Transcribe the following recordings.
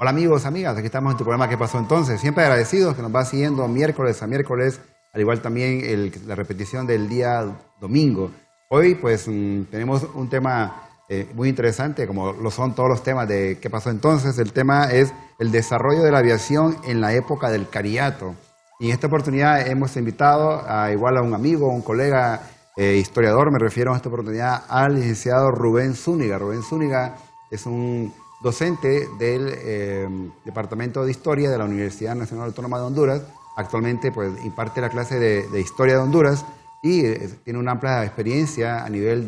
Hola amigos, amigas, aquí estamos en tu programa ¿Qué pasó entonces? Siempre agradecidos que nos va siguiendo miércoles a miércoles, al igual también la repetición del día domingo. Hoy pues tenemos un tema muy interesante, como lo son todos los temas de ¿Qué pasó entonces? El tema es el desarrollo de la aviación en la época del Cariato. Y en esta oportunidad hemos invitado igual a un amigo, un colega historiador, me refiero en esta oportunidad al licenciado Rubén Zúñiga. Rubén Zúñiga es un docente del Departamento de Historia de la Universidad Nacional Autónoma de Honduras. Actualmente pues, imparte la clase de Historia de Honduras y tiene una amplia experiencia a nivel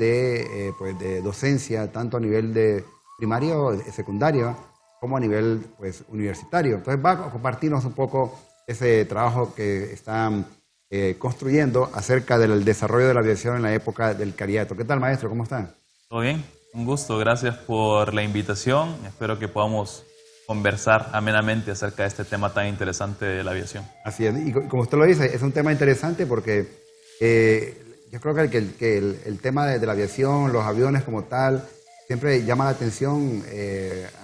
pues, de docencia, tanto a nivel de primario, secundario, como a nivel pues, universitario. Entonces va a compartirnos un poco ese trabajo que están construyendo acerca del desarrollo de la aviación en la época del Cariato. ¿Qué tal, maestro? ¿Cómo está? Todo bien, un gusto, gracias por la invitación. Espero que podamos conversar amenamente acerca de este tema tan interesante de la aviación. Así es, y como usted lo dice, es un tema interesante porque yo creo que el tema de la aviación, los aviones como tal, siempre llama la atención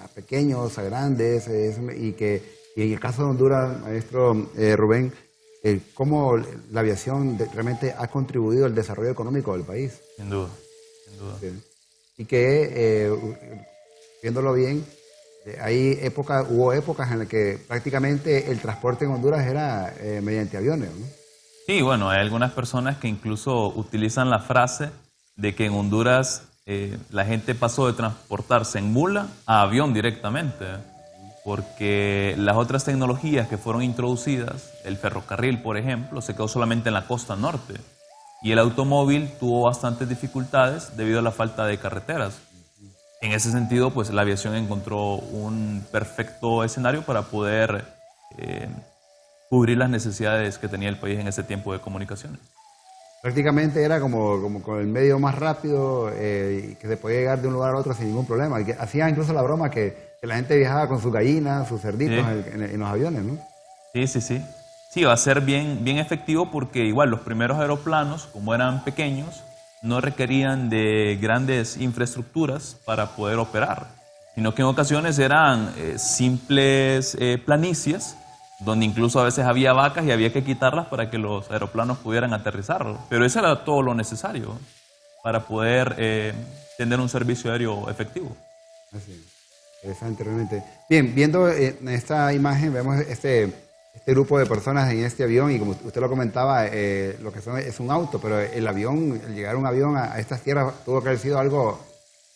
a pequeños, a grandes, y en el caso de Honduras, maestro Rubén, cómo la aviación realmente ha contribuido al desarrollo económico del país. Sin duda, sin duda. Sí. Y que, viéndolo bien, hubo épocas en las que prácticamente el transporte en Honduras era mediante aviones, ¿no? Sí, bueno, hay algunas personas que incluso utilizan la frase de que en Honduras la gente pasó de transportarse en mula a avión directamente, porque las otras tecnologías que fueron introducidas, el ferrocarril, por ejemplo, se quedó solamente en la costa norte. Y el automóvil tuvo bastantes dificultades debido a la falta de carreteras. En ese sentido, pues la aviación encontró un perfecto escenario para poder cubrir las necesidades que tenía el país en ese tiempo de comunicaciones. Prácticamente era como con el medio más rápido y que se podía llegar de un lugar a otro sin ningún problema. Y que hacía incluso la broma que la gente viajaba con sus gallinas, sus cerditos sí, en los aviones, ¿no? Sí, sí, sí. Sí, va a ser bien efectivo porque igual los primeros aeroplanos, como eran pequeños, no requerían de grandes infraestructuras para poder operar, sino que en ocasiones eran simples planicies, donde incluso a veces había vacas y había que quitarlas para que los aeroplanos pudieran aterrizar. Pero eso era todo lo necesario para poder tener un servicio aéreo efectivo. Así es. Interesante, realmente. Bien, viendo en esta imagen vemos este grupo de personas en este avión y como usted lo comentaba, lo que es un auto, pero el avión, el llegar un avión a estas tierras tuvo que haber sido algo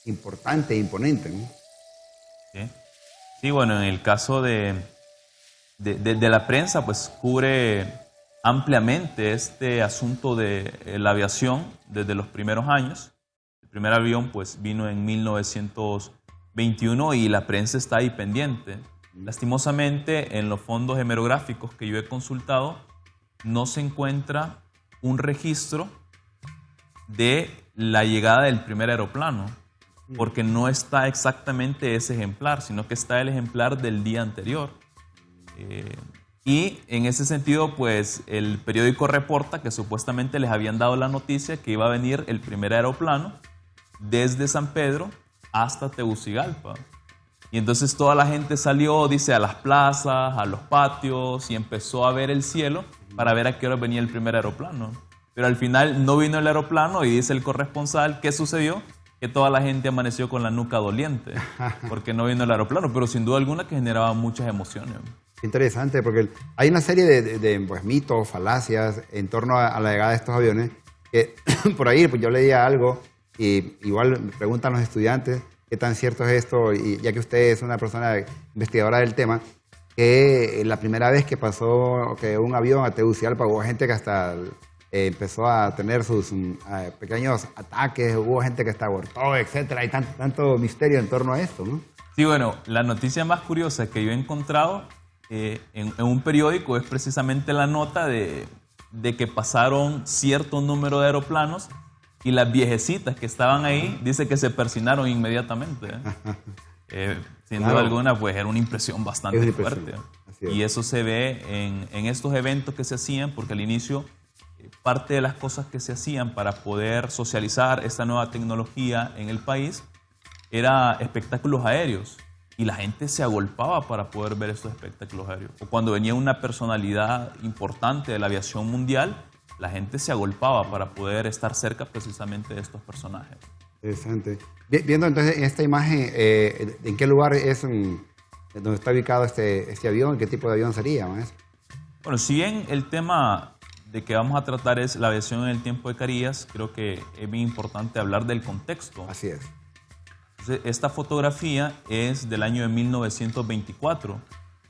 importante, imponente, ¿no? Sí, sí, bueno, en el caso de la prensa, pues cubre ampliamente este asunto de la aviación desde los primeros años. El primer avión pues vino en 1921 y la prensa está ahí pendiente. Lastimosamente, en los fondos hemerográficos que yo he consultado, no se encuentra un registro de la llegada del primer aeroplano, porque no está exactamente ese ejemplar, sino que está el ejemplar del día anterior. Y en ese sentido, pues, el periódico reporta que supuestamente les habían dado la noticia que iba a venir el primer aeroplano desde San Pedro hasta Tegucigalpa. Y entonces toda la gente salió, dice, a las plazas, a los patios y empezó a ver el cielo para ver a qué hora venía el primer aeroplano. Pero al final no vino el aeroplano y dice el corresponsal, ¿qué sucedió? Que toda la gente amaneció con la nuca doliente porque no vino el aeroplano, pero sin duda alguna que generaba muchas emociones. Interesante, porque hay una serie de pues, mitos, falacias en torno a la llegada de estos aviones que por ahí pues, yo leía algo y igual me preguntan los estudiantes qué tan cierto es esto, y ya que usted es una persona investigadora del tema, que la primera vez que pasó que un avión a Tegucigalpa hubo gente que hasta empezó a tener sus pequeños ataques, hubo gente que hasta abortó, etcétera. Hay tanto misterio en torno a esto, ¿no? Sí, bueno, la noticia más curiosa que yo he encontrado en un periódico es precisamente la nota de que pasaron cierto número de aeroplanos y las viejecitas que estaban ahí, dice que se persinaron inmediatamente. Sin duda alguna, pues era una impresión bastante fuerte. Y eso se ve en estos eventos que se hacían, porque al inicio parte de las cosas que se hacían para poder socializar esta nueva tecnología en el país era espectáculos aéreos. y la gente se agolpaba para poder ver estos espectáculos aéreos. O cuando venía una personalidad importante de la aviación mundial, la gente se agolpaba para poder estar cerca precisamente de estos personajes. Interesante. Viendo entonces en esta imagen, ¿en qué lugar es donde está ubicado este avión? ¿Qué tipo de avión sería, maestro? Bueno, si bien el tema de que vamos a tratar es la aviación en el tiempo de Carías, creo que es bien importante hablar del contexto. Así es. Entonces, esta fotografía es del año de 1924,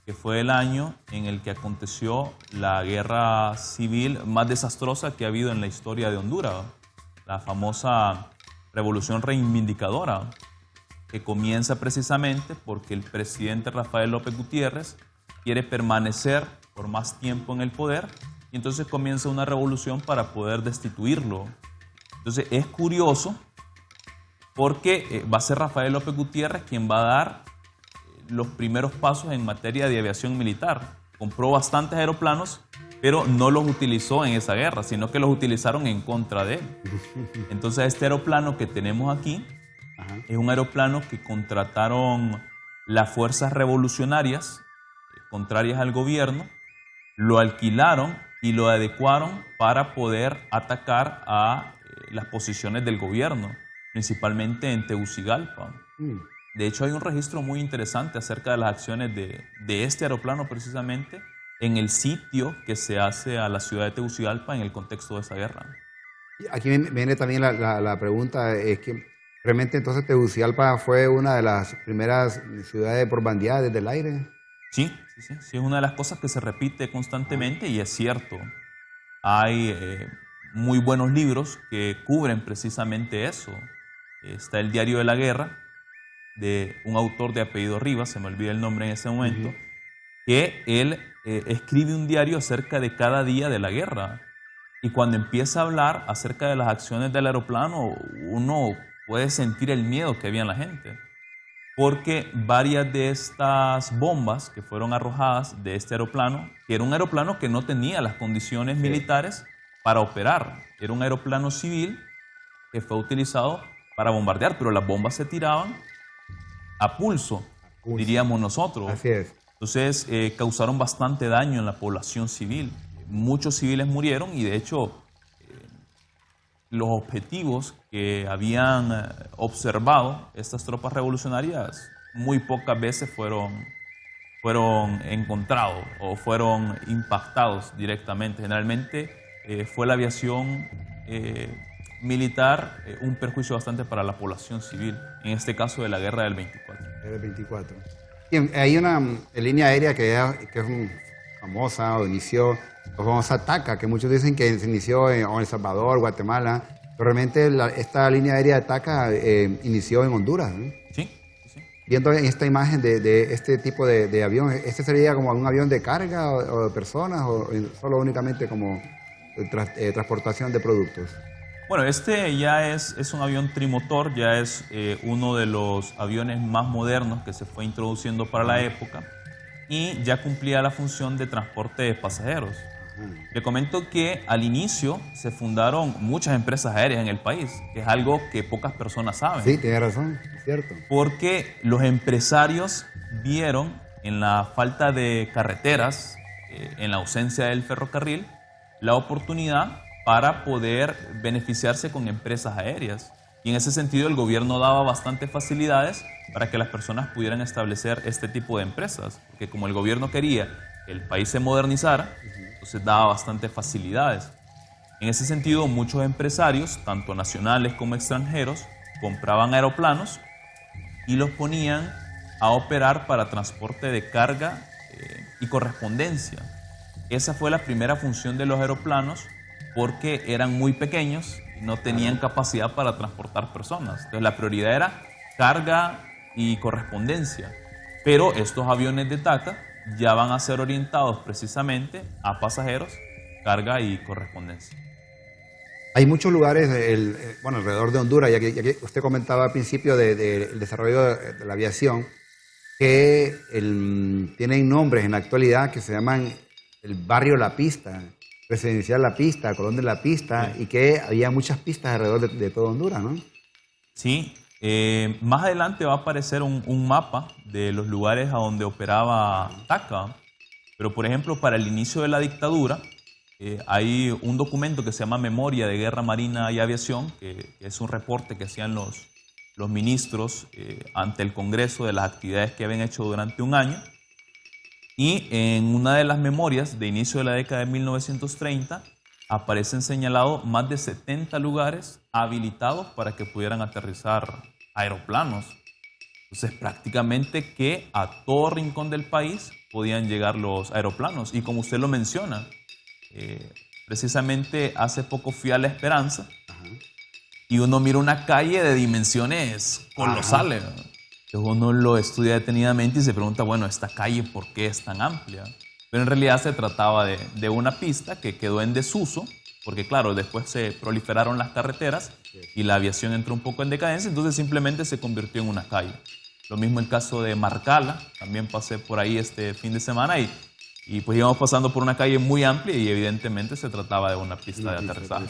que fue el año en el que aconteció la guerra civil más desastrosa que ha habido en la historia de Honduras, la famosa Revolución Reivindicadora, que comienza precisamente porque el presidente Rafael López Gutiérrez quiere permanecer por más tiempo en el poder y entonces comienza una revolución para poder destituirlo. Entonces es curioso porque va a ser Rafael López Gutiérrez quien va a dar los primeros pasos en materia de aviación militar. Compró bastantes aeroplanos, pero no los utilizó en esa guerra, sino que los utilizaron en contra de él. Entonces este aeroplano que tenemos aquí es un aeroplano que contrataron las fuerzas revolucionarias contrarias al gobierno, lo alquilaron y lo adecuaron para poder atacar a las posiciones del gobierno, principalmente en Tegucigalpa. De hecho, hay un registro muy interesante acerca de las acciones de este aeroplano precisamente en el sitio que se hace a la ciudad de Tegucigalpa en el contexto de esa guerra. Aquí viene también la pregunta, es que realmente entonces Tegucigalpa fue una de las primeras ciudades por bandeadas desde el aire. Sí, es una de las cosas que se repite constantemente y es cierto. Hay muy buenos libros que cubren precisamente eso. Está el Diario de la Guerra, de un autor de apellido Rivas, se me olvida el nombre en ese momento, que él escribe un diario acerca de cada día de la guerra. Y cuando empieza a hablar acerca de las acciones del aeroplano, uno puede sentir el miedo que había en la gente. Porque varias de estas bombas que fueron arrojadas de este aeroplano, que era un aeroplano que no tenía las condiciones militares para operar, era un aeroplano civil que fue utilizado para bombardear, pero las bombas se tiraban a pulso, diríamos nosotros. Así es. Entonces causaron bastante daño en la población civil. Muchos civiles murieron y de hecho los objetivos que habían observado estas tropas revolucionarias muy pocas veces fueron encontrados o fueron impactados directamente. Generalmente fue la aviación militar un perjuicio bastante para la población civil, en este caso de la guerra del 24. Del 24. Bien, hay una línea aérea que es famosa o inició, la famosa TACA, que muchos dicen que se inició en El Salvador, Guatemala, pero realmente esta línea aérea de TACA inició en Honduras, ¿no? Sí. Viendo esta imagen de este tipo de avión, ¿este sería como un avión de carga o de personas o solo únicamente como transportación de productos? Bueno, este ya es un avión trimotor, ya es uno de los aviones más modernos que se fue introduciendo para la época y ya cumplía la función de transporte de pasajeros. Le comento que al inicio se fundaron muchas empresas aéreas en el país, que es algo que pocas personas saben. Sí, tiene razón, es cierto. Porque los empresarios vieron en la falta de carreteras, en la ausencia del ferrocarril, la oportunidad para poder beneficiarse con empresas aéreas. Y en ese sentido el gobierno daba bastantes facilidades para que las personas pudieran establecer este tipo de empresas. Porque como el gobierno quería que el país se modernizara, entonces daba bastantes facilidades. En ese sentido, muchos empresarios, tanto nacionales como extranjeros, compraban aeroplanos y los ponían a operar para transporte de carga y correspondencia. Esa fue la primera función de los aeroplanos porque eran muy pequeños y no tenían capacidad para transportar personas. Entonces la prioridad era carga y correspondencia. Pero estos aviones de TACA ya van a ser orientados precisamente a pasajeros, carga y correspondencia. Hay muchos lugares alrededor de Honduras, ya que usted comentaba al principio del desarrollo de la aviación, que tienen nombres en la actualidad que se llaman el barrio La Pista, Residencial La Pista, Colón de La Pista, y que había muchas pistas alrededor de todo Honduras, ¿no? Sí, Más adelante va a aparecer un mapa de los lugares a donde operaba TACA, pero por ejemplo para el inicio de la dictadura hay un documento que se llama Memoria de Guerra, Marina y Aviación, que es un reporte que hacían los ministros ante el Congreso de las actividades que habían hecho durante un año. Y en una de las memorias de inicio de la década de 1930 aparecen señalados más de 70 lugares habilitados para que pudieran aterrizar aeroplanos. Entonces prácticamente que a todo rincón del país podían llegar los aeroplanos. Y como usted lo menciona, precisamente hace poco fui a La Esperanza y uno mira una calle de dimensiones colosales. Entonces uno lo estudia detenidamente y se pregunta, bueno, ¿esta calle por qué es tan amplia? Pero en realidad se trataba de una pista que quedó en desuso, porque claro, después se proliferaron las carreteras y la aviación entró un poco en decadencia, entonces simplemente se convirtió en una calle. Lo mismo el caso de Marcala, también pasé por ahí este fin de semana y pues íbamos pasando por una calle muy amplia y evidentemente se trataba de una pista de aterrizaje.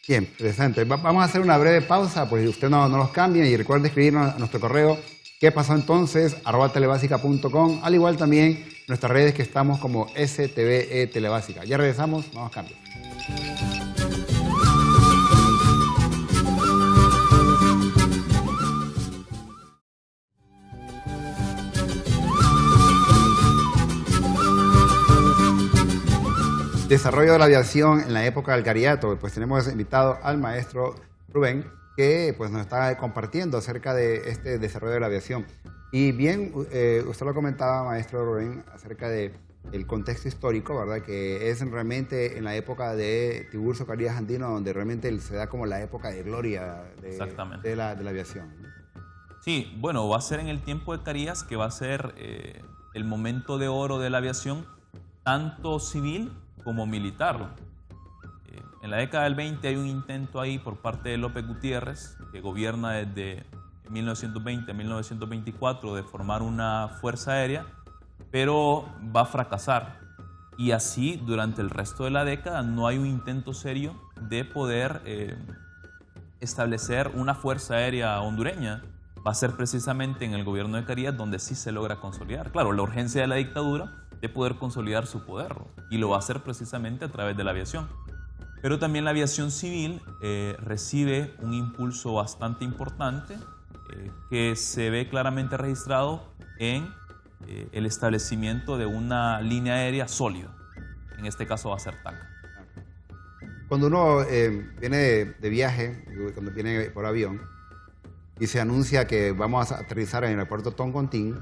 Bien, interesante. Vamos a hacer una breve pausa, pues usted no los cambie y recuerde escribirnos a nuestro correo ¿qué pasó entonces? @telebásica.com, al igual también nuestras redes que estamos como STVE Telebásica. Ya regresamos, no nos cambien. Desarrollo de la aviación en la época del Cariato. Pues tenemos invitado al maestro Rubén, que pues nos está compartiendo acerca de este desarrollo de la aviación. Y bien, usted lo comentaba, maestro Rubén, acerca del contexto histórico, ¿verdad? Que es realmente en la época de Tiburcio Carías Andino donde realmente se da como la época de gloria de la aviación. Sí, bueno, va a ser en el tiempo de Carías que va a ser el momento de oro de la aviación, tanto civil como militar. En la década del 20 hay un intento ahí por parte de López Gutiérrez, que gobierna desde 1920 a 1924, de formar una fuerza aérea, pero va a fracasar. Y así, durante el resto de la década, no hay un intento serio de poder establecer una fuerza aérea hondureña. Va a ser precisamente en el gobierno de Carías donde sí se logra consolidar. Claro, la urgencia de la dictadura de poder consolidar su poder, y lo va a hacer precisamente a través de la aviación. Pero también la aviación civil recibe un impulso bastante importante que se ve claramente registrado en el establecimiento de una línea aérea sólida. En este caso va a ser TACA. Cuando uno viene de viaje, cuando viene por avión, y se anuncia que vamos a aterrizar en el aeropuerto Toncontín,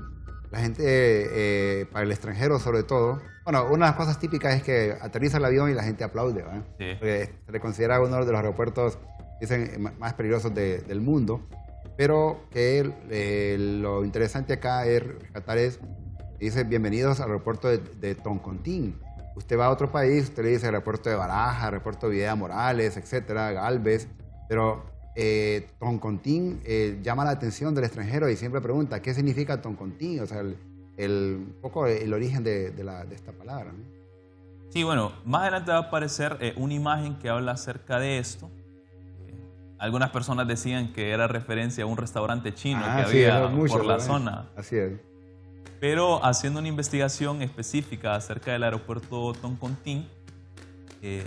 la gente, para el extranjero sobre todo, bueno, una de las cosas típicas es que aterriza el avión y la gente aplaude, ¿verdad? Sí. Porque se le considera uno de los aeropuertos, dicen, más peligrosos del mundo, pero que lo interesante acá es rescatar dice, bienvenidos al aeropuerto de Toncontín. Usted va a otro país, usted le dice aeropuerto de Baraja, aeropuerto de Videla Morales, etcétera, Galvez, pero Toncontín llama la atención del extranjero y siempre pregunta ¿qué significa Toncontín? O sea, un poco el origen de esta palabra, ¿no? Sí, bueno, más adelante va a aparecer una imagen que habla acerca de esto. Algunas personas decían que era referencia a un restaurante chino que había por la zona. Así es. Pero haciendo una investigación específica acerca del aeropuerto Toncontín,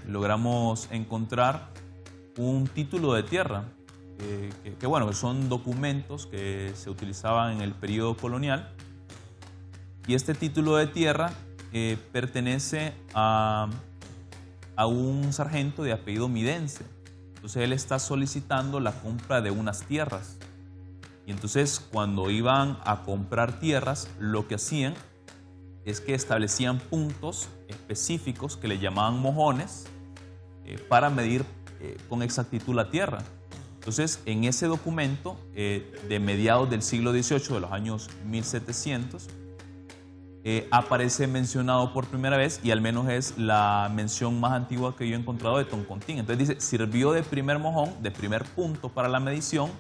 logramos encontrar un título de tierra, que bueno, que son documentos que se utilizaban en el periodo colonial. Y este título de tierra pertenece a un sargento de apellido Midense. Entonces él está solicitando la compra de unas tierras. Y entonces cuando iban a comprar tierras, lo que hacían es que establecían puntos específicos que le llamaban mojones para medir con exactitud la tierra. Entonces, en ese documento de mediados del siglo XVIII, de los años 1700, aparece mencionado por primera vez, y al menos es la mención más antigua que yo he encontrado de Toncontín. Entonces dice, sirvió de primer mojón, de primer punto para la medición,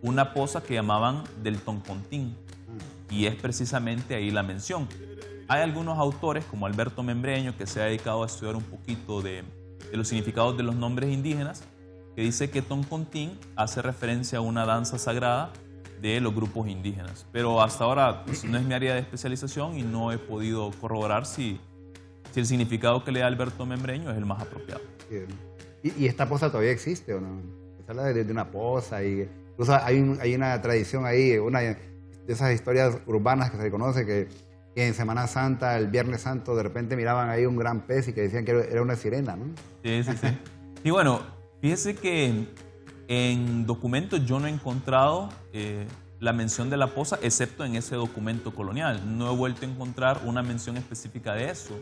una poza que llamaban del Toncontín. Y es precisamente ahí la mención. Hay algunos autores, como Alberto Membreño, que se ha dedicado a estudiar un poquito de los significados de los nombres indígenas, que dice que Toncontín hace referencia a una danza sagrada de los grupos indígenas. Pero hasta ahora pues, no es mi área de especialización y no he podido corroborar si el significado que le da Alberto Membreño es el más apropiado. ¿Y esta posa todavía existe o no? Se habla de una posa y incluso hay una tradición ahí, una de esas historias urbanas que se conoce que en Semana Santa, el Viernes Santo, de repente miraban ahí un gran pez y que decían que era una sirena, ¿no? Sí, sí, sí. Y bueno, fíjese que en documentos yo no he encontrado la mención de la posa, excepto en ese documento colonial. No he vuelto a encontrar una mención específica de eso.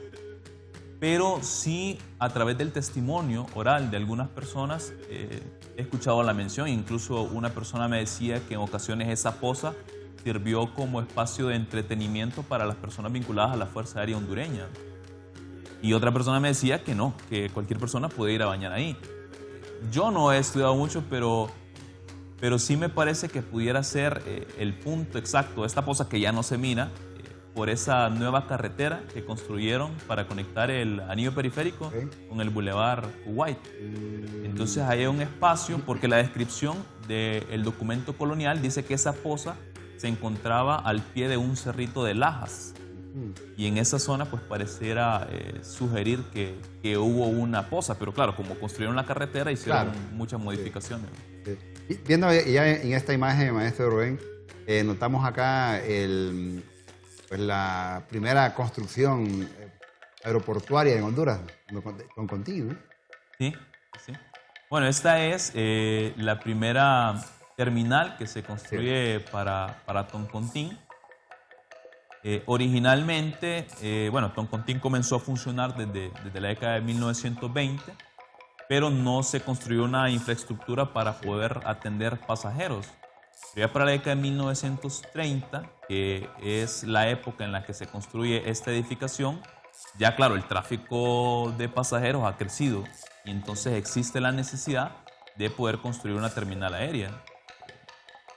Pero sí, a través del testimonio oral de algunas personas, he escuchado la mención. Incluso una persona me decía que en ocasiones esa posa sirvió como espacio de entretenimiento para las personas vinculadas a la Fuerza Aérea Hondureña. Y otra persona me decía que no, que cualquier persona puede ir a bañar ahí. Yo no he estudiado mucho, pero sí me parece que pudiera ser el punto exacto de esta posa que ya no se mira por esa nueva carretera que construyeron para conectar el anillo periférico con el Boulevard Kuwait. Entonces ahí hay un espacio, porque la descripción del documento colonial dice que esa posa se encontraba al pie de un cerrito de lajas. Y en esa zona pues pareciera sugerir que hubo una posa, pero claro, como construyeron la carretera hicieron muchas modificaciones. Sí. Sí. Viendo ya en esta imagen, maestro Rubén, notamos acá pues la primera construcción aeroportuaria en Honduras, Toncontín, ¿no? Sí, sí. Bueno, esta es la primera terminal que se construye para Toncontín. Originalmente, bueno, Toncontín comenzó a funcionar desde la década de 1920, pero no se construyó una infraestructura para poder atender pasajeros. Ya para la década de 1930, que es la época en la que se construye esta edificación, ya claro, el tráfico de pasajeros ha crecido y entonces existe la necesidad de poder construir una terminal aérea.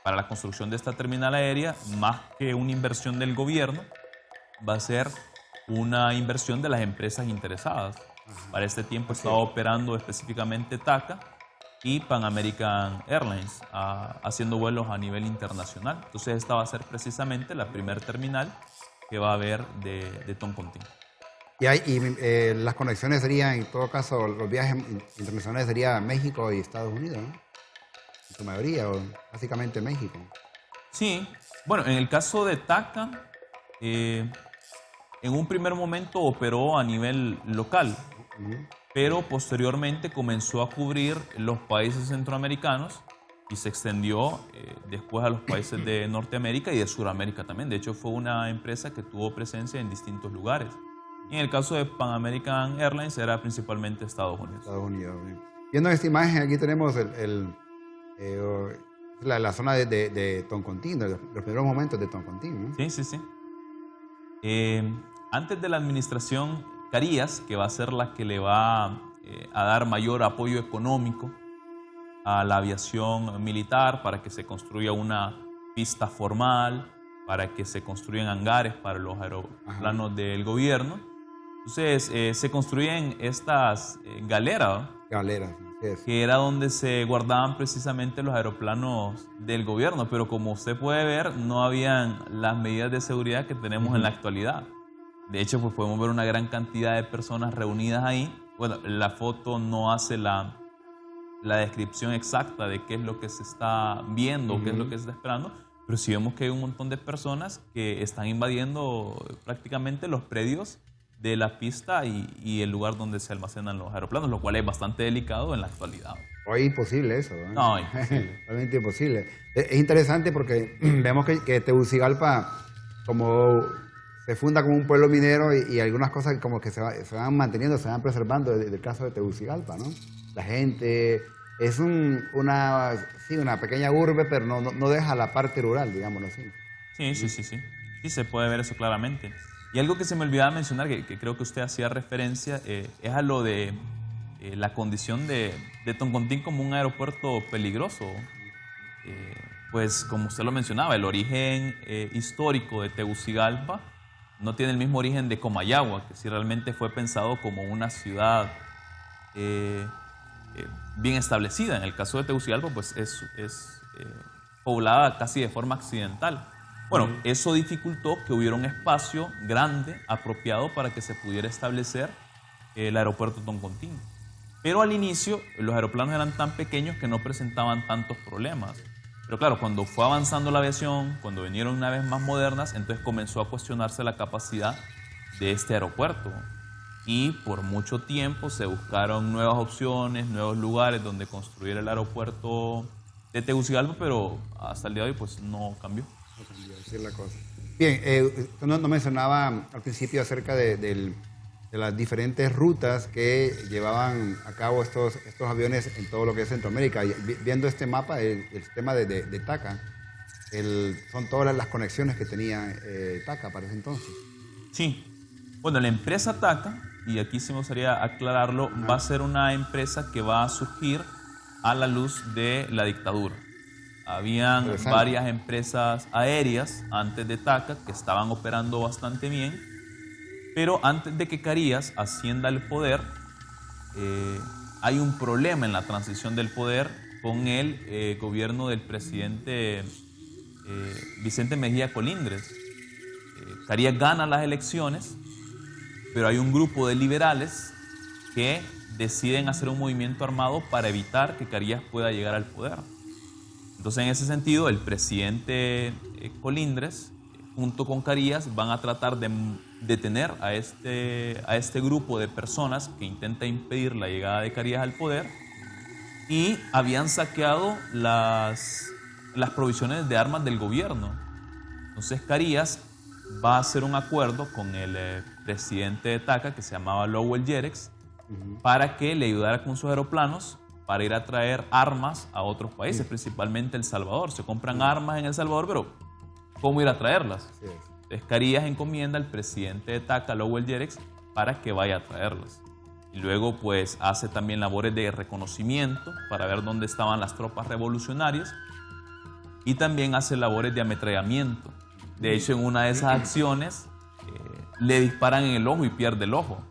Para la construcción de esta terminal aérea, más que una inversión del gobierno, va a ser una inversión de las empresas interesadas. Para este tiempo estaba operando específicamente TACA y Pan American Airlines, haciendo vuelos a nivel internacional. Entonces esta va a ser precisamente la primer terminal que va a haber de Toncontín. Y las conexiones serían, en todo caso, los viajes internacionales serían México y Estados Unidos, ¿no? En su mayoría, o básicamente México. Sí, bueno, en el caso de TACA, en un primer momento operó a nivel local, pero posteriormente comenzó a cubrir los países centroamericanos y se extendió después a los países de Norteamérica y de Sudamérica también. De hecho, fue una empresa que tuvo presencia en distintos lugares. Y en el caso de Pan American Airlines era principalmente Estados Unidos. Estados Unidos. Viendo esta imagen, aquí tenemos la zona de Toncontín, los primeros momentos de Toncontín, ¿no? Sí, sí, sí. Antes de la administración Carías, que va a ser la que le va a dar mayor apoyo económico a la aviación militar para que se construya una pista formal, para que se construyan hangares para los aeroplanos del gobierno. Entonces se construyen estas galeras, que era donde se guardaban precisamente los aeroplanos del gobierno, pero como usted puede ver, no habían las medidas de seguridad que tenemos en la actualidad. De hecho, pues podemos ver una gran cantidad de personas reunidas ahí. Bueno, la foto no hace la descripción exacta de qué es lo que se está viendo, qué es lo que se está esperando, pero sí vemos que hay un montón de personas que están invadiendo prácticamente los predios de la pista y el lugar donde se almacenan los aeroplanos, lo cual es bastante delicado en la actualidad. Hoy imposible eso, ¿eh? No, imposible. Realmente imposible. Es interesante porque vemos que Tegucigalpa como se funda como un pueblo minero y algunas cosas como que se van manteniendo, se van preservando desde el caso de Tegucigalpa, ¿no? La gente es una pequeña urbe, pero no deja la parte rural, digámoslo así. Sí. Sí, se puede ver eso claramente. Y algo que se me olvidaba mencionar, que creo que usted hacía referencia, es a lo de la condición de Toncontín como un aeropuerto peligroso. Pues como usted lo mencionaba, el origen histórico de Tegucigalpa no tiene el mismo origen de Comayagua, que sí realmente fue pensado como una ciudad bien establecida. En el caso de Tegucigalpa, pues es poblada casi de forma accidental. Bueno, eso dificultó que hubiera un espacio grande, apropiado para que se pudiera establecer el aeropuerto Toncontín. Pero al inicio los aeroplanos eran tan pequeños que no presentaban tantos problemas. Pero claro, cuando fue avanzando la aviación, cuando vinieron naves más modernas, entonces comenzó a cuestionarse la capacidad de este aeropuerto. Y por mucho tiempo se buscaron nuevas opciones, nuevos lugares donde construir el aeropuerto de Tegucigalpa, pero hasta el día de hoy pues no cambió. No cambió, así es la cosa. Bien, usted no mencionaba al principio acerca de las diferentes rutas que llevaban a cabo estos aviones en todo lo que es Centroamérica. Y viendo este mapa, el sistema de TACA, son todas las conexiones que tenía TACA para ese entonces. Sí. Bueno, la empresa TACA, y aquí sí me gustaría aclararlo, va a ser una empresa que va a surgir a la luz de la dictadura. Habían varias empresas aéreas antes de TACA que estaban operando bastante bien, pero antes de que Carías ascienda al poder, hay un problema en la transición del poder con el gobierno del presidente Vicente Mejía Colindres. Carías gana las elecciones, pero hay un grupo de liberales que deciden hacer un movimiento armado para evitar que Carías pueda llegar al poder. Entonces, en ese sentido, el presidente Colindres, junto con Carías, van a tratar de detener a este grupo de personas que intenta impedir la llegada de Carías al poder, y habían saqueado las provisiones de armas del gobierno. Entonces, Carías va a hacer un acuerdo con el presidente de TACA, que se llamaba Lowell Yerex, para que le ayudara con sus aeroplanos para ir a traer armas a otros países, principalmente El Salvador. Se compran armas en El Salvador, pero ¿cómo ir a traerlas? Entonces Carías encomienda al presidente de TACA, Lowell Yerex, para que vaya a traerlas. Y luego pues hace también labores de reconocimiento para ver dónde estaban las tropas revolucionarias, y también hace labores de ametrallamiento. De hecho, en una de esas acciones le disparan en el ojo y pierde el ojo.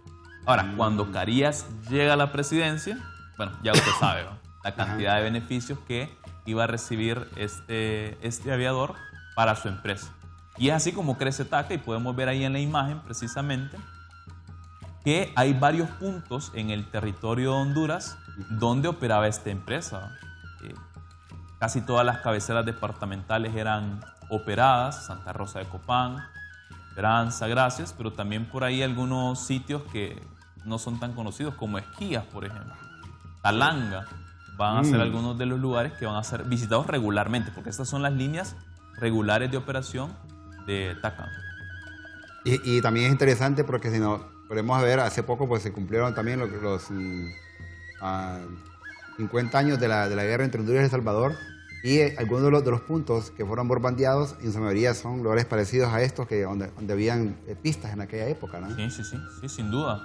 Ahora, cuando Carías llega a la presidencia, bueno, ya usted sabe, ¿no?, la cantidad de beneficios que iba a recibir este aviador para su empresa. Y es así como crece TACA, y podemos ver ahí en la imagen precisamente que hay varios puntos en el territorio de Honduras donde operaba esta empresa. Casi todas las cabeceras departamentales eran operadas: Santa Rosa de Copán, Esperanza, Gracias, pero también por ahí algunos sitios que no son tan conocidos, como Esquías, por ejemplo. Talanga van a ser algunos de los lugares que van a ser visitados regularmente, porque estas son las líneas regulares de operación de TACA. Y también es interesante porque si no, podemos ver, hace poco pues se cumplieron también los 50 años de la guerra entre Honduras y El Salvador, y algunos de los puntos que fueron bombardeados, en su mayoría son lugares parecidos a estos, que donde habían pistas en aquella época, ¿no? Sí, sin duda.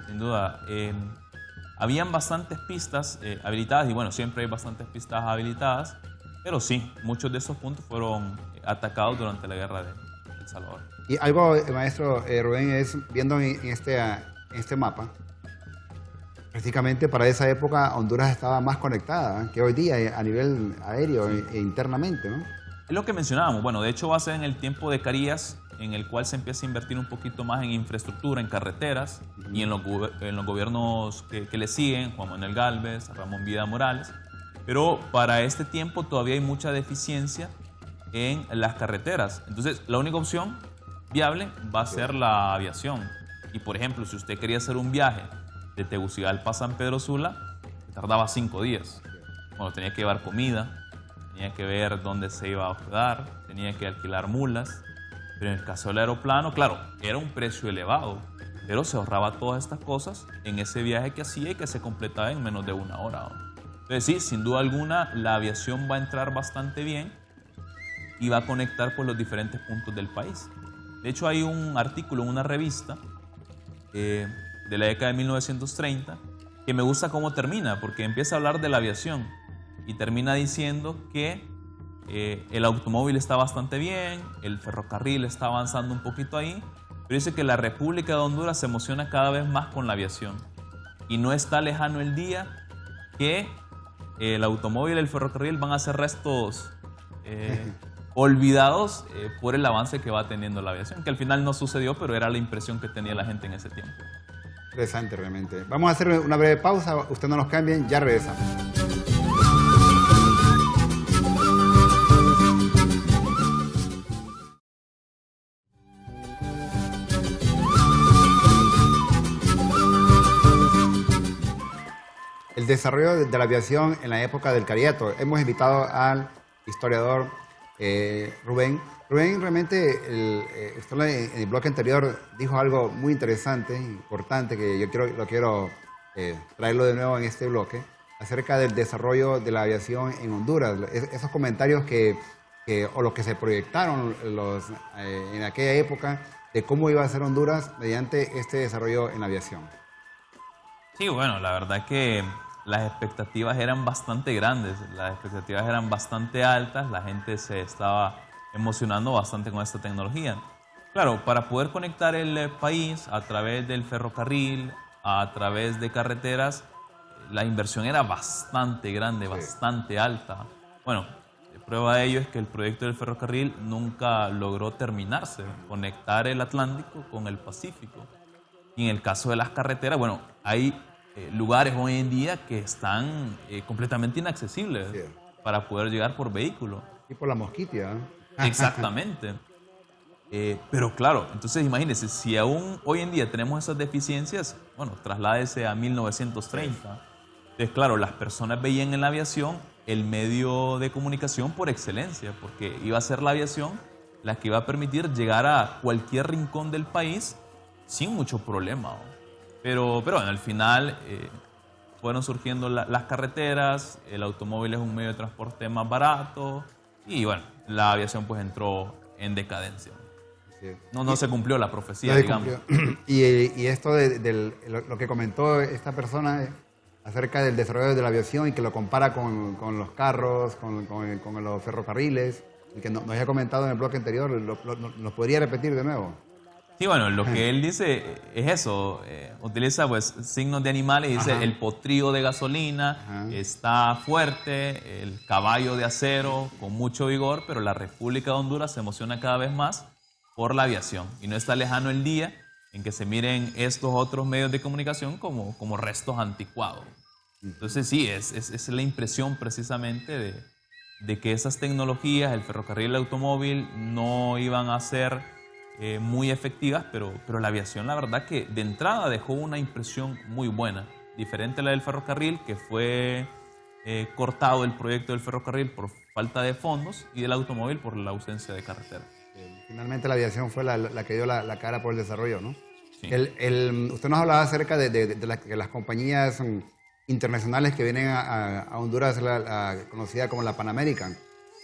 Sin duda. Habían bastantes pistas habilitadas, y bueno, siempre hay bastantes pistas habilitadas, pero sí, muchos de esos puntos fueron atacados durante la guerra de El Salvador. Y algo, maestro Rubén, es viendo en este mapa, prácticamente para esa época Honduras estaba más conectada que hoy día a nivel aéreo e internamente, ¿no? Es lo que mencionábamos. Bueno, de hecho va a ser en el tiempo de Carías en el cual se empieza a invertir un poquito más en infraestructura, en carreteras, y en los gobiernos que le siguen, Juan Manuel Gálvez, Ramón Vida Morales. Pero para este tiempo todavía hay mucha deficiencia en las carreteras. Entonces, la única opción viable va a ser la aviación. Y, por ejemplo, si usted quería hacer un viaje de Tegucigalpa a San Pedro Sula, tardaba 5 días. Bueno, tenía que llevar comida, tenía que ver dónde se iba a hospedar, tenía que alquilar mulas. Pero en el caso del aeroplano, claro, era un precio elevado, pero se ahorraba todas estas cosas en ese viaje que hacía y que se completaba en menos de 1 hora. Entonces sí, sin duda alguna, la aviación va a entrar bastante bien y va a conectar por los diferentes puntos del país. De hecho, hay un artículo en una revista de la década de 1930 que me gusta cómo termina, porque empieza a hablar de la aviación y termina diciendo que el automóvil está bastante bien, el ferrocarril está avanzando un poquito ahí, pero dice que la República de Honduras se emociona cada vez más con la aviación y no está lejano el día que el automóvil y el ferrocarril van a ser restos olvidados por el avance que va teniendo la aviación, que al final no sucedió, pero era la impresión que tenía la gente en ese tiempo. Interesante realmente. Vamos a hacer una breve pausa, usted no nos cambien, ya regresamos. El desarrollo de la aviación en la época del Cariato. Hemos invitado al historiador Rubén. Rubén, realmente, usted en el bloque anterior dijo algo muy interesante, importante, que yo quiero traerlo de nuevo en este bloque, acerca del desarrollo de la aviación en Honduras. Esos comentarios o los que se proyectaron en aquella época de cómo iba a ser Honduras mediante este desarrollo en la aviación. Sí, bueno, la verdad que las expectativas eran bastante grandes, las expectativas eran bastante altas, la gente se estaba emocionando bastante con esta tecnología. Claro, para poder conectar el país a través del ferrocarril, a través de carreteras, la inversión era bastante grande, bastante alta. Bueno, prueba de ello es que el proyecto del ferrocarril nunca logró terminarse, conectar el Atlántico con el Pacífico. Y en el caso de las carreteras, bueno, hay lugares hoy en día que están completamente inaccesibles para poder llegar por vehículo. Y por la Mosquitia. Exactamente. Pero claro, entonces imagínense, si aún hoy en día tenemos esas deficiencias, bueno, trasládese a 1930. Entonces, claro, las personas veían en la aviación el medio de comunicación por excelencia, porque iba a ser la aviación la que iba a permitir llegar a cualquier rincón del país sin mucho problema. Pero bueno, al final fueron surgiendo las carreteras, el automóvil es un medio de transporte más barato y bueno, la aviación pues entró en decadencia. Sí. No se cumplió la profecía, digamos. Y esto de lo que comentó esta persona acerca del desarrollo de la aviación y que lo compara con los carros, con los ferrocarriles, y que nos había comentado en el bloque anterior, ¿nos podría repetir de nuevo? Sí, bueno, lo que él dice es eso, utiliza pues signos de animales y dice el potrillo de gasolina está fuerte, el caballo de acero con mucho vigor, pero la República de Honduras se emociona cada vez más por la aviación y no está lejano el día en que se miren estos otros medios de comunicación como restos anticuados. Entonces sí, es la impresión precisamente de que esas tecnologías, el ferrocarril y el automóvil, no iban a ser muy efectivas, pero la aviación, la verdad que de entrada dejó una impresión muy buena, diferente a la del ferrocarril, que fue cortado el proyecto del ferrocarril por falta de fondos y del automóvil por la ausencia de carretera. Finalmente la aviación fue la que dio la cara por el desarrollo, ¿no? Sí. Usted nos hablaba acerca de las compañías internacionales que vienen a Honduras, la conocida como la Pan American.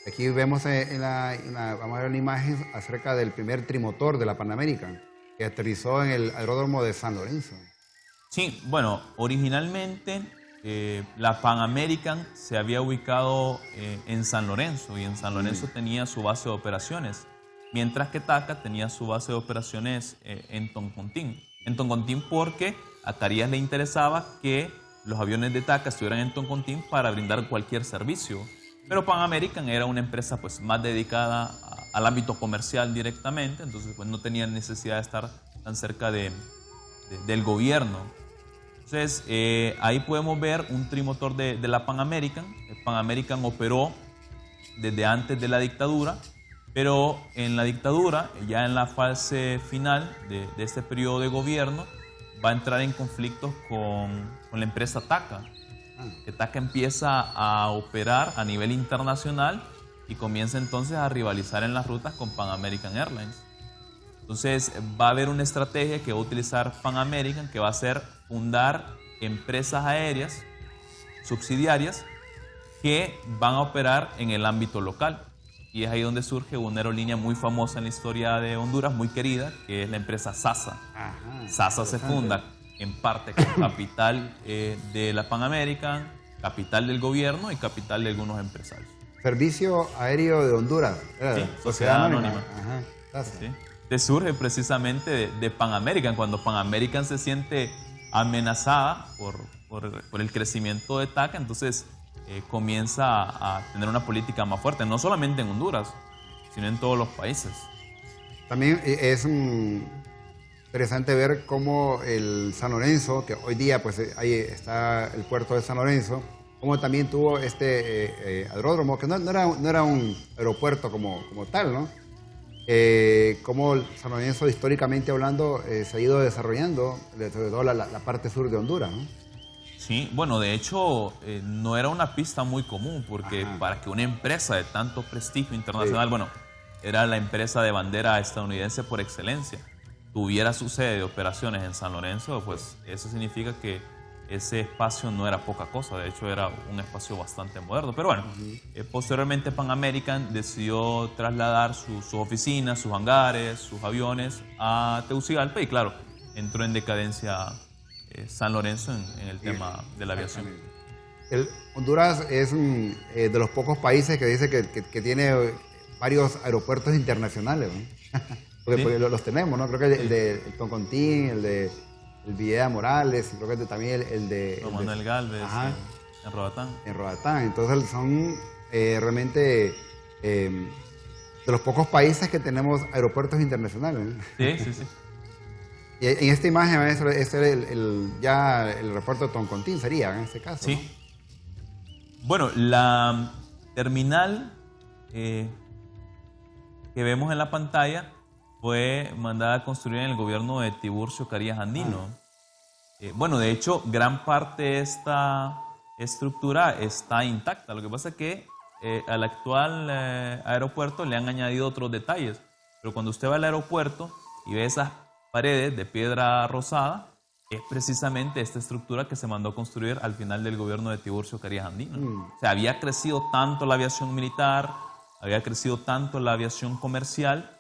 Aquí vemos vamos a ver una imagen acerca del primer trimotor de la Pan American, que aterrizó en el aeródromo de San Lorenzo. Sí, bueno, originalmente la Pan American se había ubicado en San Lorenzo y en San Lorenzo tenía su base de operaciones, mientras que TACA tenía su base de operaciones en Toncontín. En Toncontín porque a Carías le interesaba que los aviones de TACA estuvieran en Toncontín para brindar cualquier servicio. Pero Pan American era una empresa pues, más dedicada al ámbito comercial directamente, entonces pues, no tenía necesidad de estar tan cerca del gobierno. Entonces ahí podemos ver un trimotor de la Pan American. El Pan American operó desde antes de la dictadura, pero en la dictadura, ya en la fase final de este periodo de gobierno, va a entrar en conflictos con la empresa TACA. Que TACA empieza a operar a nivel internacional y comienza entonces a rivalizar en las rutas con Pan American Airlines. Entonces va a haber una estrategia que va a utilizar Pan American, que va a ser fundar empresas aéreas subsidiarias que van a operar en el ámbito local. Y es ahí donde surge una aerolínea muy famosa en la historia de Honduras, muy querida, que es la empresa SASA. SASA se funda en parte como capital de la Pan American, capital del gobierno y capital de algunos empresarios. Servicio Aéreo de Honduras. Sí, Sociedad Anónima. SASA. Sí. Te surge precisamente de Pan American, cuando Pan American se siente amenazada por el crecimiento de TAC, entonces comienza a tener una política más fuerte, no solamente en Honduras, sino en todos los países. También es interesante ver cómo el San Lorenzo, que hoy día pues ahí está el puerto de San Lorenzo, cómo también tuvo este aeródromo, que no era un aeropuerto como tal, ¿no? Cómo San Lorenzo, históricamente hablando, se ha ido desarrollando, sobre todo la parte sur de Honduras, ¿no? Sí, bueno, de hecho, no era una pista muy común, porque para que una empresa de tanto prestigio internacional, Sí. bueno, era la empresa de bandera estadounidense por excelencia, tuviera su sede de operaciones en San Lorenzo, pues eso significa que ese espacio no era poca cosa, de hecho era un espacio bastante moderno. Pero bueno, posteriormente Pan American decidió trasladar sus oficinas, sus hangares, sus aviones a Tegucigalpa y claro, entró en decadencia San Lorenzo en el tema de la aviación. Honduras es de los pocos países que dice que tiene varios aeropuertos internacionales, ¿no? Porque, Sí. porque los tenemos, ¿no? Creo que el de Toncontín, el de el Villeda Morales, y creo que también el de... Don Manuel Gálvez, Ajá, en Roatán. en Roatán. Entonces son realmente de los pocos países que tenemos aeropuertos internacionales, ¿no? Sí, sí, sí. Y en esta imagen, maestro, este es ya el aeropuerto de Toncontín sería, en este caso, ¿no? Sí. Bueno, la terminal que vemos en la pantalla fue mandada a construir en el gobierno de Tiburcio Carías Andino. Bueno, de hecho, gran parte de esta estructura está intacta. Lo que pasa es que al actual aeropuerto le han añadido otros detalles. Pero cuando usted va al aeropuerto y ve esas paredes de piedra rosada, es precisamente esta estructura que se mandó a construir al final del gobierno de Tiburcio Carías Andino. O sea, había crecido tanto la aviación militar, había crecido tanto la aviación comercial,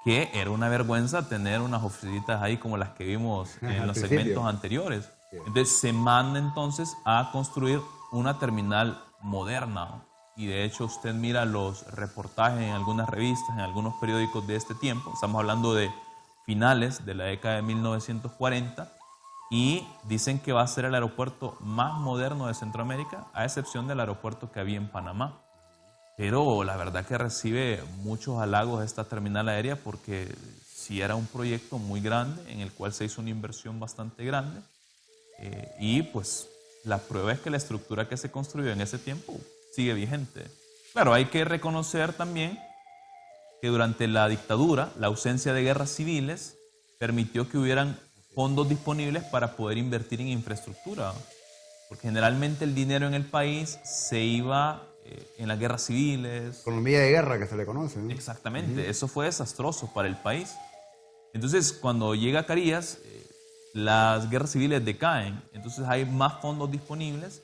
que era una vergüenza tener unas oficinitas ahí como las que vimos en los segmentos anteriores. Entonces se manda entonces a construir una terminal moderna. Y de hecho usted mira los reportajes en algunas revistas, en algunos periódicos de este tiempo. Estamos hablando de finales de la década de 1940 y dicen que va a ser el aeropuerto más moderno de Centroamérica, a excepción del aeropuerto que había en Panamá. Pero la verdad que recibe muchos halagos esta terminal aérea porque sí era un proyecto muy grande en el cual se hizo una inversión bastante grande y pues la prueba es que la estructura que se construyó en ese tiempo sigue vigente. Claro, hay que reconocer también que durante la dictadura la ausencia de guerras civiles permitió que hubieran fondos disponibles para poder invertir en infraestructura, porque generalmente el dinero en el país se iba en las guerras civiles. Economía de guerra, que se le conoce, ¿no? Exactamente, eso fue desastroso para el país. Entonces, cuando llega Carías, las guerras civiles decaen, entonces hay más fondos disponibles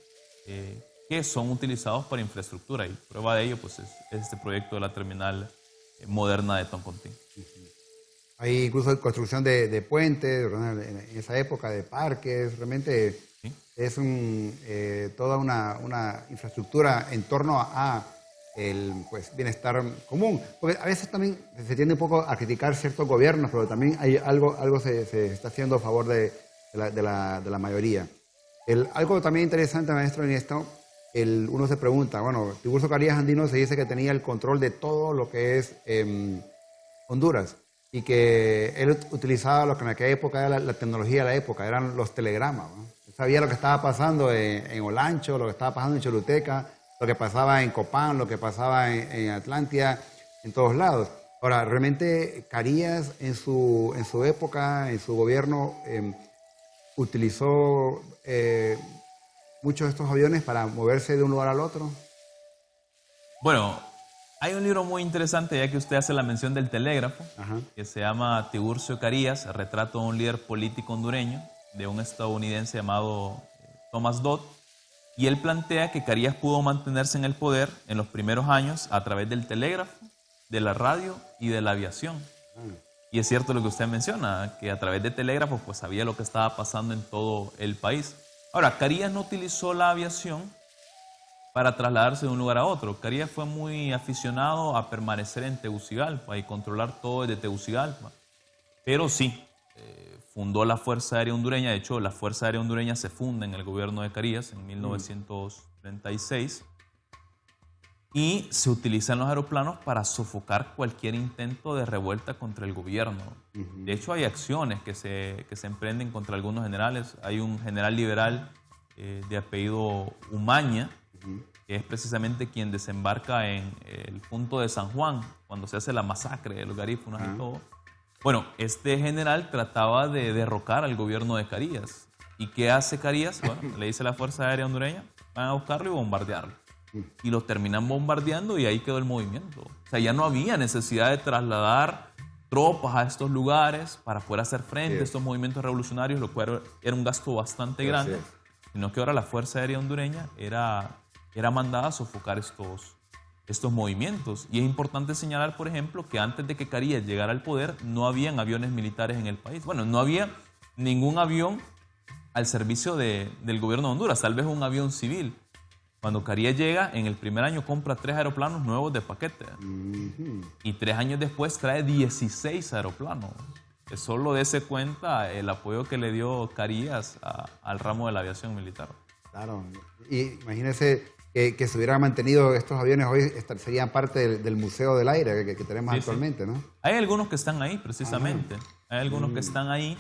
que son utilizados para infraestructura y prueba de ello pues, es este proyecto de la terminal moderna de Toncontín. Hay incluso construcción de puentes, ¿verdad? En esa época, de parques, realmente ¿Sí? es toda una infraestructura en torno a el pues, bienestar común. Porque a veces también se tiende un poco a criticar ciertos gobiernos, pero también hay algo se está haciendo a favor de la mayoría. Algo también interesante, maestro, en esto, uno se pregunta, bueno, Tiburcio Carías Andino se dice que tenía el control de todo lo que es Honduras y que él utilizaba lo que en aquella época era la tecnología de la época, eran los telegramas, ¿no? Él sabía lo que estaba pasando en Olancho, lo que estaba pasando en Choluteca, lo que pasaba en Copán, lo que pasaba en Atlántida, en todos lados. Ahora, realmente Carías en su época, en su gobierno, utilizó muchos de estos aviones para moverse de un lugar al otro. Bueno, hay un libro muy interesante, ya que usted hace la mención del telégrafo, Ajá. que se llama Tiburcio Carías, retrato de un líder político hondureño, de un estadounidense llamado Thomas Dodd, y él plantea que Carías pudo mantenerse en el poder en los primeros años a través del telégrafo, de la radio y de la aviación. Y es cierto lo que usted menciona, que a través de telégrafos pues sabía lo que estaba pasando en todo el país. Ahora, Carías no utilizó la aviación para trasladarse de un lugar a otro. Carías fue muy aficionado a permanecer en Tegucigalpa y controlar todo desde Tegucigalpa. Pero sí, fundó la Fuerza Aérea Hondureña. De hecho, la Fuerza Aérea Hondureña se funda en el gobierno de Carías en 1936 y se utilizan los aeroplanos para sofocar cualquier intento de revuelta contra el gobierno. De hecho, hay acciones que se emprenden contra algunos generales. Hay un general liberal de apellido Umaña, que es precisamente quien desembarca en el punto de San Juan, cuando se hace la masacre de los garífunas y todo. Bueno, este general trataba de derrocar al gobierno de Carías. ¿Y qué hace Carías? Bueno, le dice a la Fuerza Aérea Hondureña, van a buscarlo y bombardearlo. Y lo terminan bombardeando y ahí quedó el movimiento. O sea, ya no había necesidad de trasladar tropas a estos lugares para poder hacer frente a estos movimientos revolucionarios, lo cual era un gasto bastante grande, sino que ahora la Fuerza Aérea Hondureña era mandada a sofocar estos movimientos. Y es importante señalar, por ejemplo, que antes de que Carías llegara al poder, no habían aviones militares en el país. Bueno, no había ningún avión al servicio del gobierno de Honduras, tal vez un avión civil. Cuando Carías llega, en el primer año compra 3 aeroplanos nuevos de paquete. Y 3 años después trae 16 aeroplanos. Solo dése cuenta el apoyo que le dio Carías al ramo de la aviación militar. Claro. Y imagínese que se hubieran mantenido estos aviones hoy, serían parte del Museo del Aire que tenemos actualmente, ¿no? Hay algunos que están ahí, precisamente. Hay algunos que están ahí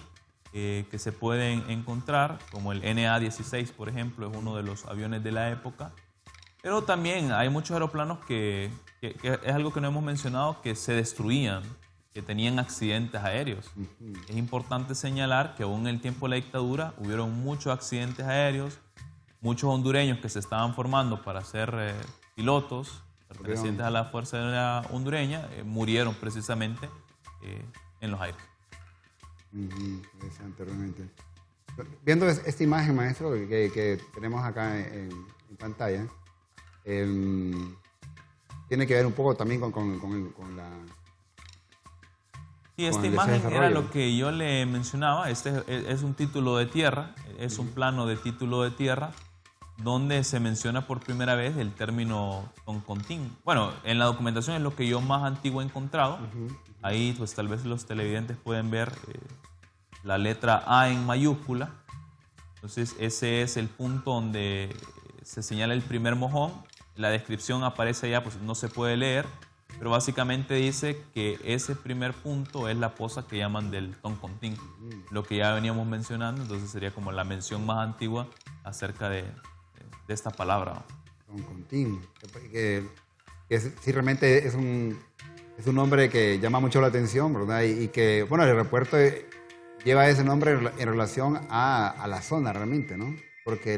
que se pueden encontrar, como el NA-16, por ejemplo, es uno de los aviones de la época. Pero también hay muchos aeroplanos que es algo que no hemos mencionado, que se destruían, que tenían accidentes aéreos. Es importante señalar que aún en el tiempo de la dictadura hubieron muchos accidentes aéreos, muchos hondureños que se estaban formando para ser pilotos, pertenecientes a la Fuerza Aérea Hondureña, murieron precisamente en los aires. Interesante, realmente. Viendo esta imagen, maestro, que tenemos acá en pantalla, tiene que ver un poco también con la... Sí, esta imagen era lo que yo le mencionaba. Este es un título de tierra, es un plano de título de tierra, donde se menciona por primera vez el término toncontín. Bueno, en la documentación es lo que yo más antiguo he encontrado. Ahí pues tal vez los televidentes pueden ver la letra A en mayúscula. Entonces ese es el punto donde se señala el primer mojón. La descripción aparece allá, pues no se puede leer, pero básicamente dice que ese primer punto es la poza que llaman del toncontín, lo que ya veníamos mencionando. Entonces sería como la mención más antigua acerca de esta palabra. Toncontín, que sí, realmente es un nombre que llama mucho la atención, ¿verdad? Y que, bueno, el aeropuerto lleva ese nombre en relación a la zona realmente, ¿no? Porque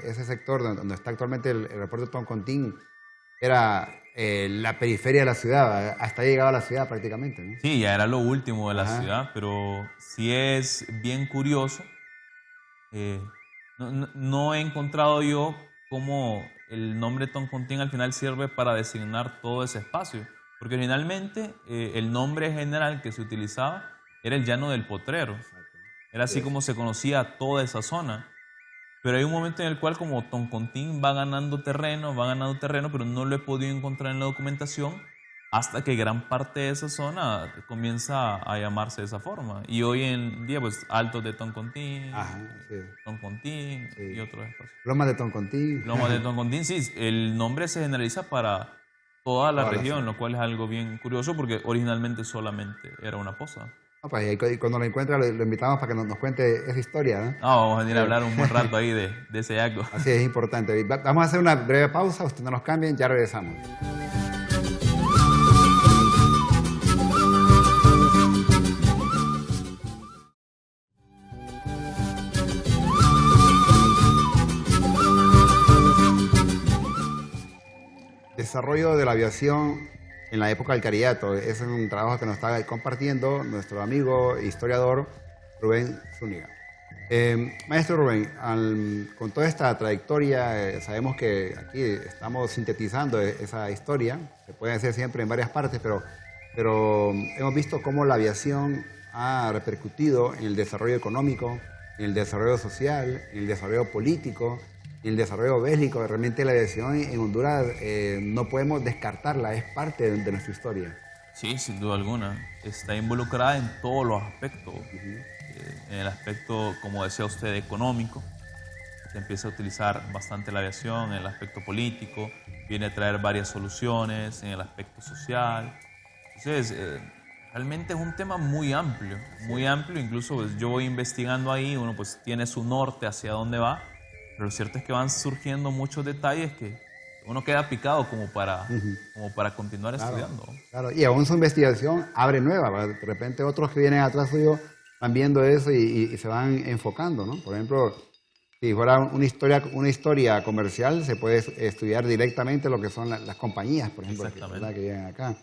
ese sector donde está actualmente el aeropuerto de Toncontín era la periferia de la ciudad, hasta ahí llegaba a la ciudad prácticamente, ¿no? Sí, ya era lo último de la ciudad, pero sí es bien curioso. No he encontrado yo cómo el nombre Toncontín al final sirve para designar todo ese espacio, porque originalmente el nombre general que se utilizaba era el Llano del Potrero. Era así como se conocía toda esa zona. Pero hay un momento en el cual como Toncontín va ganando terreno, pero no lo he podido encontrar en la documentación hasta que gran parte de esa zona comienza a llamarse de esa forma. Y hoy en día, pues, Altos de Toncontín, Toncontín y otros espacios. Lomas de Toncontín. Lomas de Toncontín, sí. El nombre se generaliza para toda la región, lo cual es algo bien curioso porque originalmente solamente era una poza. No, pues, y cuando lo encuentra lo invitamos para que nos cuente esa historia, ¿no? Vamos a venir a hablar un buen rato ahí de ese acto. Así es importante. Vamos a hacer una breve pausa, ustedes no nos cambien, ya regresamos. Desarrollo de la aviación en la época del Cariato. Ese es un trabajo que nos está compartiendo nuestro amigo historiador Rubén Zúñiga. Maestro Rubén, con toda esta trayectoria, sabemos que aquí estamos sintetizando esa historia, se puede hacer siempre en varias partes, pero hemos visto cómo la aviación ha repercutido en el desarrollo económico, en el desarrollo social, en el desarrollo político, en el desarrollo bélico. Realmente la aviación en Honduras no podemos descartarla, es parte de nuestra historia. Sí, sin duda alguna. Está involucrada en todos los aspectos. En el aspecto, como decía usted, económico. Se empieza a utilizar bastante la aviación en el aspecto político. Viene a traer varias soluciones en el aspecto social. Entonces, realmente es un tema muy amplio. Muy amplio. Incluso pues, yo voy investigando ahí. Uno pues tiene su norte hacia dónde va. Pero lo cierto es que van surgiendo muchos detalles que uno queda picado como para continuar estudiando. Claro, y aún su investigación abre nueva. ¿Verdad? De repente otros que vienen atrás suyo van viendo eso y se van enfocando, ¿no? Por ejemplo, si fuera una historia comercial, se puede estudiar directamente lo que son las compañías, por ejemplo, ¿verdad? Que llegan acá.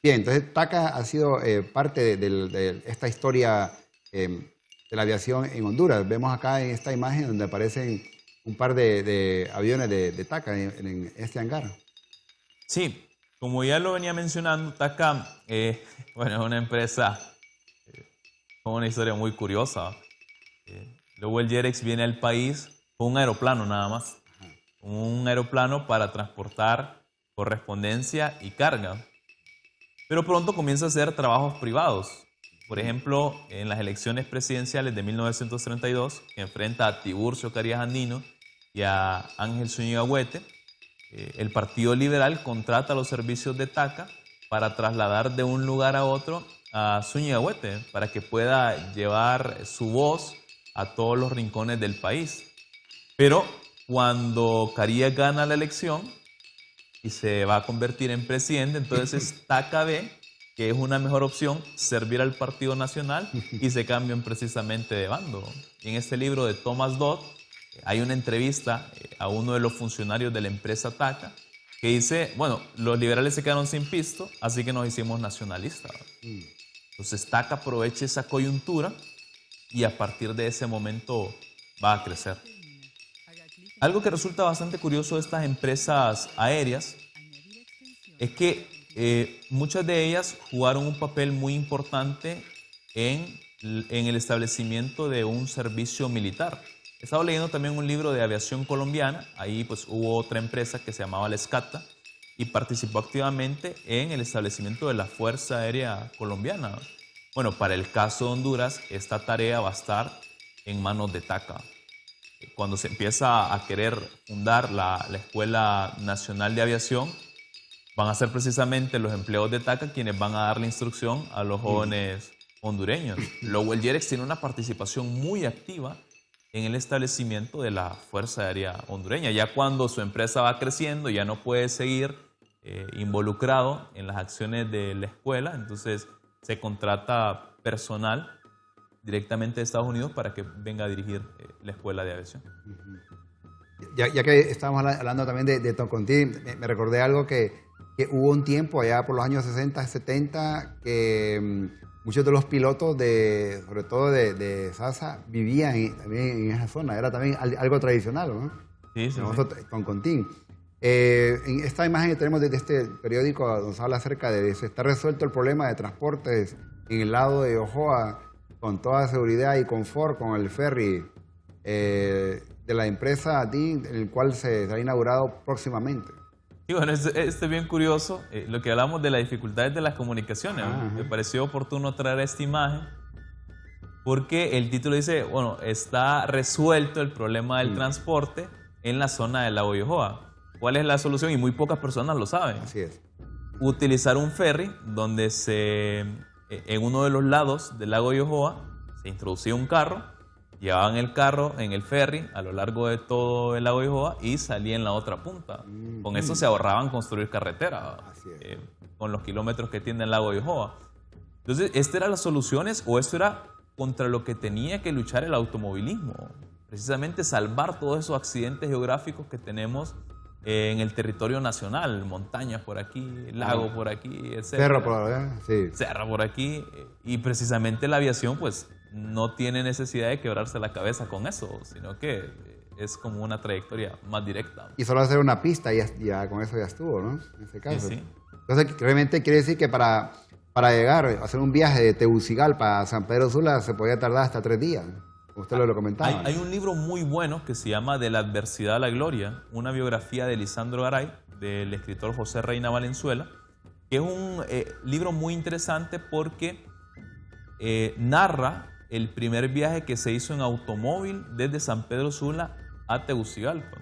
Bien, entonces TACA ha sido parte de esta historia de la aviación en Honduras. Vemos acá en esta imagen donde aparecen un par de aviones de TACA en este hangar. Sí, como ya lo venía mencionando, TACA bueno, es una empresa con una historia muy curiosa. Lowell Jerex viene al país con un aeroplano nada más. Un aeroplano para transportar correspondencia y carga. Pero pronto comienza a hacer trabajos privados. Por ejemplo, en las elecciones presidenciales de 1932, que enfrenta a Tiburcio Carías Andino y a Ángel Zúñiga Huete, el Partido Liberal contrata los servicios de TACA para trasladar de un lugar a otro a Zúñiga Huete para que pueda llevar su voz a todos los rincones del país. Pero cuando Carías gana la elección y se va a convertir en presidente, entonces TACA ve que es una mejor opción servir al Partido Nacional y se cambian precisamente de bando. Y en este libro de Thomas Dodd hay una entrevista a uno de los funcionarios de la empresa TACA que dice, bueno, los liberales se quedaron sin pisto, así que nos hicimos nacionalistas. Entonces TACA aprovecha esa coyuntura y a partir de ese momento va a crecer. Algo que resulta bastante curioso de estas empresas aéreas es que muchas de ellas jugaron un papel muy importante en el establecimiento de un servicio militar. He estado leyendo también un libro de aviación colombiana. Ahí pues hubo otra empresa que se llamaba La Escata y participó activamente en el establecimiento de la Fuerza Aérea Colombiana. Bueno, para el caso de Honduras, esta tarea va a estar en manos de TACA. Cuando se empieza a querer fundar la Escuela Nacional de Aviación, van a ser precisamente los empleados de TACA quienes van a dar la instrucción a los jóvenes hondureños. Lowell Jerex tiene una participación muy activa en el establecimiento de la Fuerza Aérea Hondureña. Ya cuando su empresa va creciendo, ya no puede seguir involucrado en las acciones de la escuela, entonces se contrata personal directamente de Estados Unidos para que venga a dirigir la escuela de aviación. Ya que estábamos hablando también de Tocontín, me recordé algo que hubo un tiempo allá por los años 60, 70, que muchos de los pilotos, sobre todo de SAS, vivían también en esa zona. Era también algo tradicional, ¿no? Sí, sí. Tocontín. En esta imagen que tenemos desde este periódico nos habla acerca de si está resuelto el problema de transportes en el lado de Ojoa con toda seguridad y confort con el ferry de la empresa DIN, el cual se ha inaugurado próximamente. Sí, bueno, es bien curioso lo que hablamos de las dificultades de las comunicaciones. Me pareció oportuno traer esta imagen porque el título dice, bueno, está resuelto el problema del transporte en la zona del lago de Ojoa. ¿Cuál es la solución? Y muy pocas personas lo saben. Así es. Utilizar un ferry donde en uno de los lados del lago de Ojoa se introducía un carro, llevaban el carro en el ferry a lo largo de todo el lago de Ojoa y salía en la otra punta. Con eso se ahorraban construir carretera con los kilómetros que tiene el lago de Ojoa. Entonces, ¿estas eran las soluciones o esto era contra lo que tenía que luchar el automovilismo? Precisamente salvar todos esos accidentes geográficos que tenemos en el territorio nacional, montañas por aquí, lago por aquí, etc. Cerro por allá, sí. Cerro por aquí. Y precisamente la aviación pues no tiene necesidad de quebrarse la cabeza con eso, sino que es como una trayectoria más directa. Y solo hacer una pista y ya con eso ya estuvo, ¿no? En ese caso. Sí, sí. Entonces, realmente quiere decir que para llegar, hacer un viaje de Tegucigalpa a San Pedro Sula se podía tardar hasta 3 días. Usted lo comentaba. Hay un libro muy bueno que se llama De la adversidad a la gloria, una biografía de Lisandro Garay, del escritor José Reina Valenzuela, que es un libro muy interesante porque narra el primer viaje que se hizo en automóvil desde San Pedro Sula a Tegucigalpa,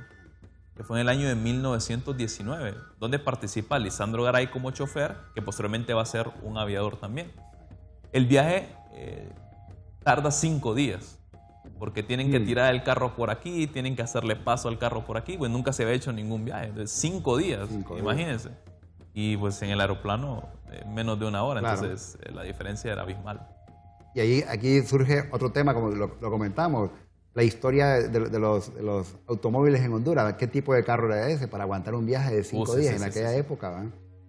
que fue en el año de 1919, donde participa Lisandro Garay como chofer, que posteriormente va a ser un aviador también. El viaje tarda 5 días, porque tienen que tirar el carro por aquí, tienen que hacerle paso al carro por aquí, pues nunca se había hecho ningún viaje. Entonces, 5 días, imagínense. Y pues en el aeroplano menos de 1 hora, claro. Entonces la diferencia era abismal. Y ahí, aquí surge otro tema, como lo comentamos, la historia de los automóviles en Honduras. ¿Qué tipo de carro era ese para aguantar un viaje de 5 días en aquella época? ¿Va?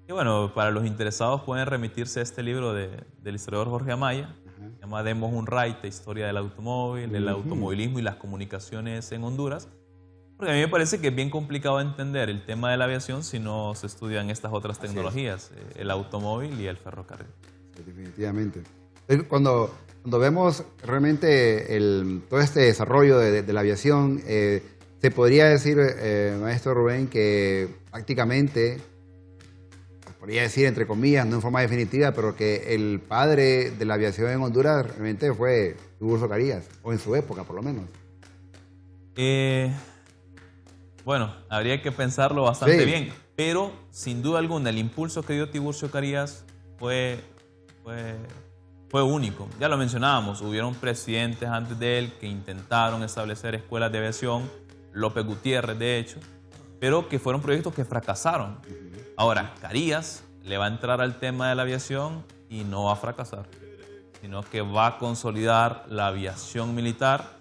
Y bueno, para los interesados pueden remitirse a este libro del historiador Jorge Amaya, se llama Demos un Ride, Historia del Automóvil, el automovilismo y las comunicaciones en Honduras. Porque a mí me parece que es bien complicado entender el tema de la aviación si no se estudian estas otras tecnologías, el automóvil y el ferrocarril. Sí, definitivamente. Cuando vemos realmente todo este desarrollo de la aviación, se podría decir, maestro Rubén, que prácticamente, podría decir entre comillas, no en forma definitiva, pero que el padre de la aviación en Honduras realmente fue Tiburcio Carías, o en su época por lo menos. Bueno, habría que pensarlo bastante bien, pero sin duda alguna el impulso que dio Tiburcio Carías fue único. Ya lo mencionábamos, hubieron presidentes antes de él que intentaron establecer escuelas de aviación, López Gutiérrez de hecho, pero que fueron proyectos que fracasaron. Ahora, Carías le va a entrar al tema de la aviación y no va a fracasar, sino que va a consolidar la aviación militar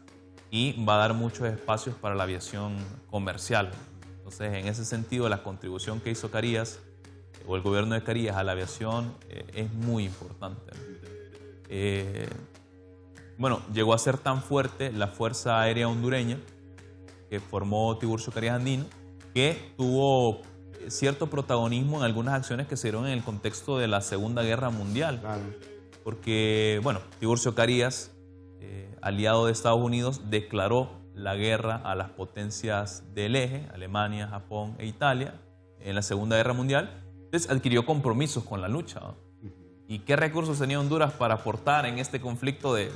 y va a dar muchos espacios para la aviación comercial. Entonces, en ese sentido, la contribución que hizo Carías, o el gobierno de Carías a la aviación, es muy importante. Bueno, llegó a ser tan fuerte la Fuerza Aérea Hondureña, que formó Tiburcio Carías Andino, que tuvo cierto protagonismo en algunas acciones que se dieron en el contexto de la Segunda Guerra Mundial. Claro. Porque, bueno, Tiburcio Carías, aliado de Estados Unidos, declaró la guerra a las potencias del eje, Alemania, Japón e Italia, en la Segunda Guerra Mundial. Entonces adquirió compromisos con la lucha, ¿no? ¿Y qué recursos tenía Honduras para aportar en este conflicto de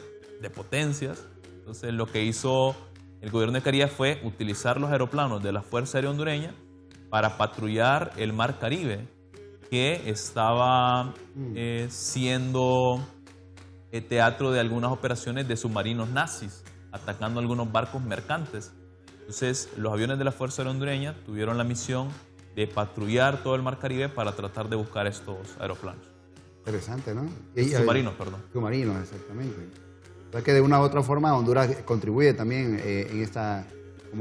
potencias? Entonces lo que hizo el gobierno de Carías fue utilizar los aeroplanos de la Fuerza Aérea Hondureña para patrullar el Mar Caribe, que estaba siendo teatro de algunas operaciones de submarinos nazis, atacando algunos barcos mercantes. Entonces, los aviones de la Fuerza Aérea Hondureña tuvieron la misión de patrullar todo el Mar Caribe para tratar de buscar estos aeroplanos. Interesante, ¿no? Submarinos, perdón. Submarinos, exactamente. O sea que de una u otra forma Honduras contribuye también en esta,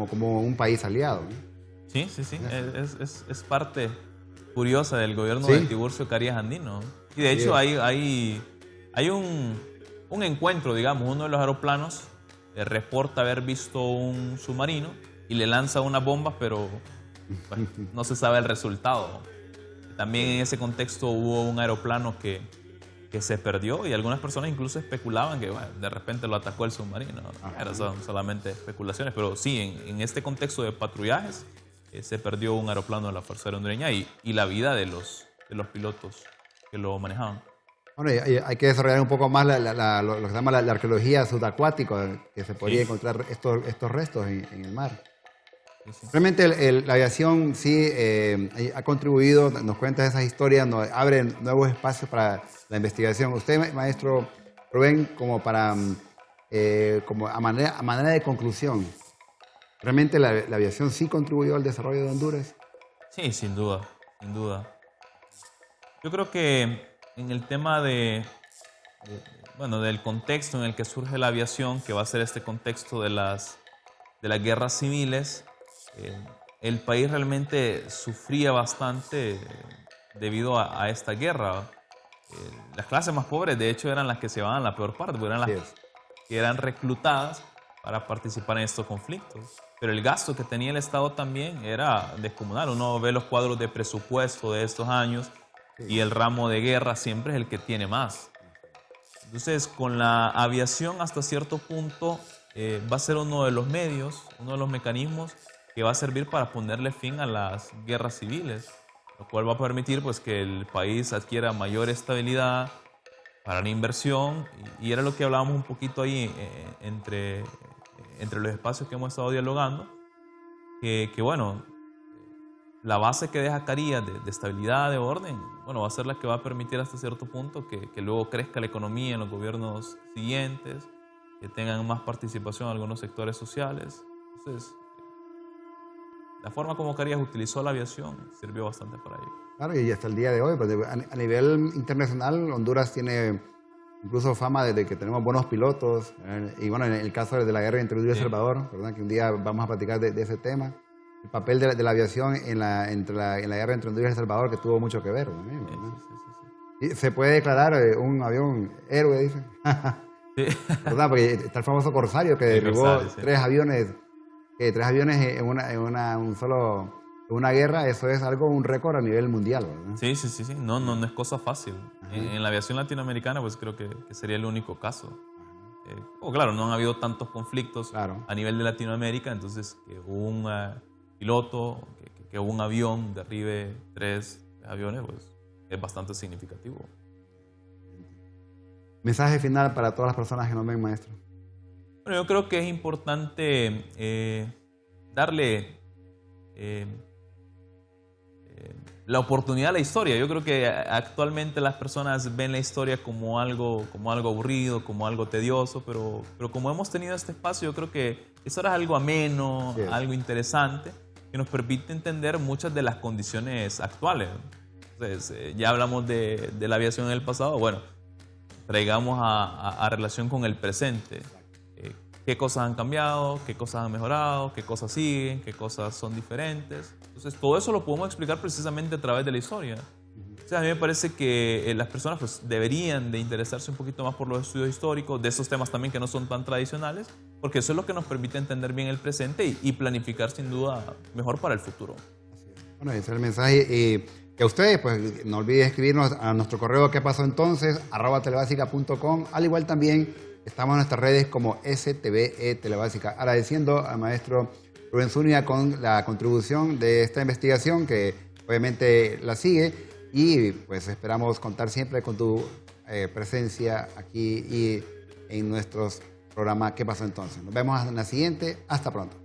como un país aliado, ¿no? Sí. Es parte curiosa del gobierno de Tiburcio Carías Andino. Y de hecho hay un encuentro, digamos, uno de los aeroplanos reporta haber visto un submarino y le lanza unas bombas, pero bueno, no se sabe el resultado. También en ese contexto hubo un aeroplano que se perdió y algunas personas incluso especulaban que bueno, de repente lo atacó el submarino. Eran solamente especulaciones, pero sí, en este contexto de patrullajes se perdió un aeroplano de la Fuerza Aérea Hondureña y la vida de los pilotos que lo manejaban. Bueno, hay que desarrollar un poco más lo que se llama la arqueología subacuática, que se podría encontrar estos restos en el mar. Sí. Realmente la aviación sí ha contribuido, nos cuenta esas historias, nos abre nuevos espacios para la investigación. Usted, maestro Rubén, como a manera de conclusión, ¿realmente la aviación sí contribuyó al desarrollo de Honduras? Sí, sin duda. Yo creo que en el tema del contexto en el que surge la aviación, que va a ser este contexto de las guerras civiles, el país realmente sufría bastante debido a esta guerra. Las clases más pobres, de hecho, eran las que se llevaban la peor parte, porque eran las que eran reclutadas para participar en estos conflictos. Pero el gasto que tenía el Estado también era descomunal. Uno ve los cuadros de presupuesto de estos años y el ramo de guerra siempre es el que tiene más. Entonces, con la aviación hasta cierto punto va a ser uno de los medios, uno de los mecanismos que va a servir para ponerle fin a las guerras civiles. lo cual va a permitir pues, que el país adquiera mayor estabilidad para la inversión, y era lo que hablábamos un poquito ahí entre los espacios que hemos estado dialogando, que bueno, la base que deja Carías de estabilidad, de orden, bueno, va a ser la que va a permitir hasta cierto punto que luego crezca la economía en los gobiernos siguientes, que tengan más participación en algunos sectores sociales. Entonces, la forma como Carías utilizó la aviación sirvió bastante para ello. Claro, y hasta el día de hoy, pues, a nivel internacional, Honduras tiene incluso fama de que tenemos buenos pilotos. Y bueno, en el caso de la guerra entre Honduras y El Salvador, ¿verdad? Que un día vamos a platicar de ese tema. El papel de la aviación en la guerra entre Honduras y El Salvador, que tuvo mucho que ver también, ¿verdad? Sí. Y se puede declarar un avión héroe, dicen. Sí. ¿Verdad? Porque está el famoso Corsario, que derribó tres aviones en una guerra. Eso es un récord a nivel mundial, ¿verdad? Sí. No es cosa fácil. En la aviación latinoamericana, pues creo que sería el único caso. Claro, no han habido tantos conflictos a nivel de Latinoamérica, entonces que un piloto, que un avión derribe tres aviones, pues es bastante significativo. Mensaje final para todas las personas que nos ven, maestro. Bueno, yo creo que es importante darle la oportunidad a la historia. Yo creo que actualmente las personas ven la historia como algo aburrido, como algo tedioso, pero como hemos tenido este espacio, yo creo que eso era algo ameno, algo interesante, que nos permite entender muchas de las condiciones actuales. Entonces, ya hablamos de la aviación en el pasado, bueno, traigamos a relación con el presente. ¿Qué cosas han cambiado? ¿Qué cosas han mejorado? ¿Qué cosas siguen? ¿Qué cosas son diferentes? Entonces, todo eso lo podemos explicar precisamente a través de la historia. O sea, a mí me parece que las personas pues, deberían de interesarse un poquito más por los estudios históricos, de esos temas también que no son tan tradicionales, porque eso es lo que nos permite entender bien el presente y planificar sin duda mejor para el futuro. Bueno, ese es el mensaje. Que ustedes, pues, no olviden escribirnos a nuestro correo ¿qué pasó entonces? @telebasica.com. Al igual también estamos en nuestras redes como STVE Telebásica. Agradeciendo al maestro Rubén Zúñiga con la contribución de esta investigación, que obviamente la sigue. Y pues esperamos contar siempre con tu presencia aquí y en nuestros programas ¿Qué pasó entonces? Nos vemos en la siguiente. Hasta pronto.